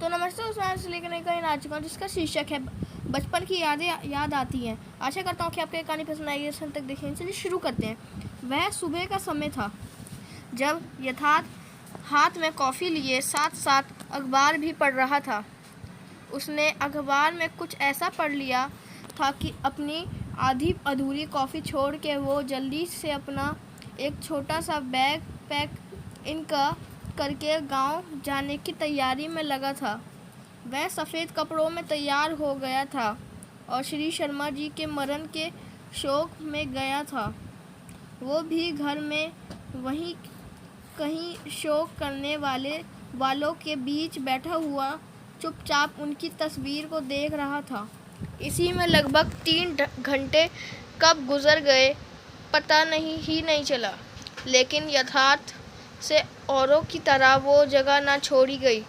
तो नमस्ते, उस्मान से लेकर नई कहानी आ चुका हूँ जिसका शीर्षक है बचपन की यादें याद आती हैं। आशा करता हूँ कि आपको ये कहानी पसंद आएगी। अंत तक देखें। चलिए शुरू करते हैं। वह सुबह का समय था जब यथार्थ हाथ में कॉफ़ी लिए साथ साथ अखबार भी पढ़ रहा था। उसने अखबार में कुछ ऐसा पढ़ लिया था कि अपनी आधी अधूरी कॉफ़ी छोड़ के वो जल्दी से अपना एक छोटा सा बैग पैक करके गांव जाने की तैयारी में लगा था। वह सफ़ेद कपड़ों में तैयार हो गया था और श्री शर्मा जी के मरण के शोक में गया था। वो भी घर में वहीं कहीं शोक करने वालों के बीच बैठा हुआ चुपचाप उनकी तस्वीर को देख रहा था। इसी में लगभग 3 घंटे कब गुजर गए पता नहीं चला, लेकिन यथार्थ से औरों की तरह वो जगह ना छोड़ी गई।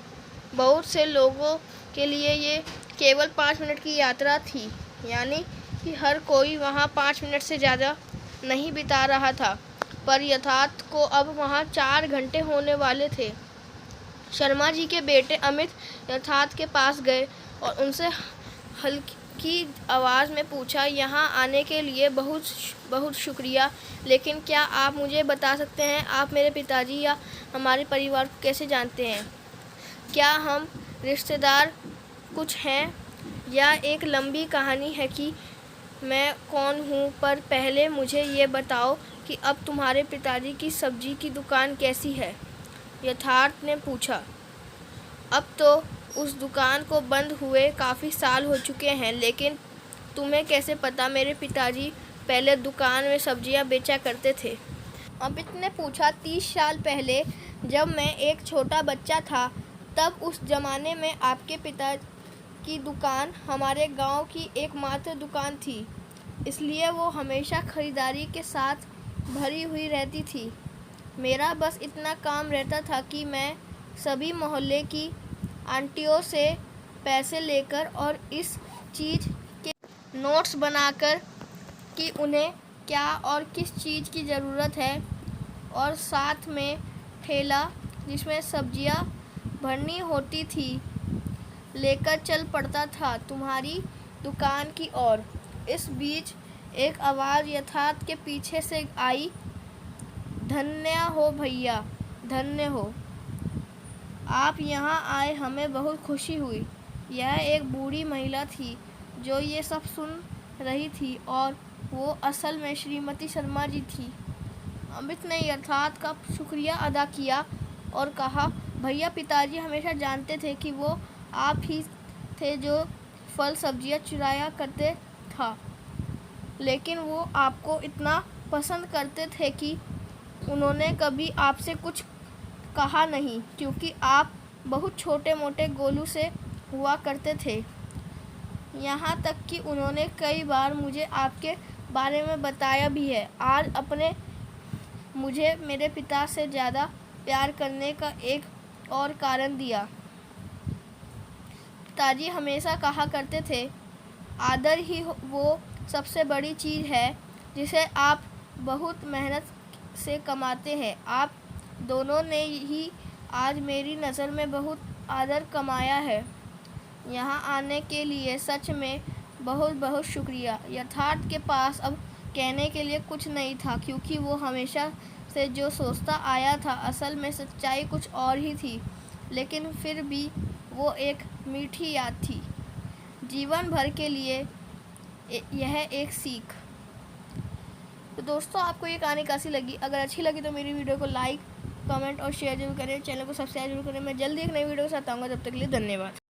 बहुत से लोगों के लिए ये केवल 5 मिनट की यात्रा थी, यानी कि हर कोई वहाँ 5 मिनट से ज़्यादा नहीं बिता रहा था, पर यथार्थ को अब वहाँ 4 घंटे होने वाले थे। शर्मा जी के बेटे अमित यथार्थ के पास गए और उनसे हल्की आवाज़ में पूछा, यहाँ आने के लिए बहुत बहुत शुक्रिया, लेकिन क्या आप मुझे बता सकते हैं आप मेरे पिताजी या हमारे परिवार को कैसे जानते हैं? क्या हम रिश्तेदार कुछ हैं या एक लंबी कहानी है कि मैं कौन हूँ? पर पहले मुझे ये बताओ कि अब तुम्हारे पिताजी की सब्जी की दुकान कैसी है? यथार्थ ने पूछा। अब तो उस दुकान को बंद हुए काफ़ी साल हो चुके हैं, लेकिन तुम्हें कैसे पता? मेरे पिताजी पहले दुकान में सब्जियां बेचा करते थे। अमित ने पूछा। 30 साल पहले जब मैं एक छोटा बच्चा था, तब उस ज़माने में आपके पिता की दुकान हमारे गांव की एकमात्र दुकान थी, इसलिए वो हमेशा ख़रीदारी के साथ भरी हुई रहती थी। मेरा बस इतना काम रहता था कि मैं सभी मोहल्ले की आंटियों से पैसे लेकर और इस चीज़ के नोट्स बनाकर कि उन्हें क्या और किस चीज़ की ज़रूरत है, और साथ में ठेला जिसमें सब्जियां भरनी होती थी लेकर चल पड़ता था तुम्हारी दुकान की ओर। इस बीच एक आवाज़ यथार्थ के पीछे से आई, धन्य हो भैया, धन्य हो, आप यहाँ आए, हमें बहुत खुशी हुई। यह एक बूढ़ी महिला थी जो ये सब सुन रही थी, और वो असल में श्रीमती शर्मा जी थी। अमित ने यथार्थ का शुक्रिया अदा किया और कहा, भैया, पिताजी हमेशा जानते थे कि वो आप ही थे जो फल सब्जियां चुराया करते था, लेकिन वो आपको इतना पसंद करते थे कि उन्होंने कभी आपसे कुछ कहा नहीं, क्योंकि आप बहुत छोटे मोटे गोलू से हुआ करते थे। यहाँ तक कि उन्होंने कई बार मुझे आपके बारे में बताया भी है। आज अपने मुझे मेरे पिता से ज़्यादा प्यार करने का एक और कारण दिया। पिताजी हमेशा कहा करते थे, आदर ही वो सबसे बड़ी चीज़ है जिसे आप बहुत मेहनत से कमाते हैं। आप दोनों ने ही आज मेरी नज़र में बहुत आदर कमाया है। यहाँ आने के लिए सच में बहुत बहुत शुक्रिया। यथार्थ के पास अब कहने के लिए कुछ नहीं था, क्योंकि वो हमेशा से जो सोचता आया था असल में सच्चाई कुछ और ही थी, लेकिन फिर भी वो एक मीठी याद थी, जीवन भर के लिए यह एक सीख। तो दोस्तों, आपको ये कहानी कैसी लगी? अगर अच्छी लगी तो मेरी वीडियो को लाइक, कमेंट और शेयर जरूर करें। चैनल को सब्सक्राइब जरूर करें। मैं जल्दी एक नई वीडियो के साथ आऊँगा। तब तक के लिए धन्यवाद।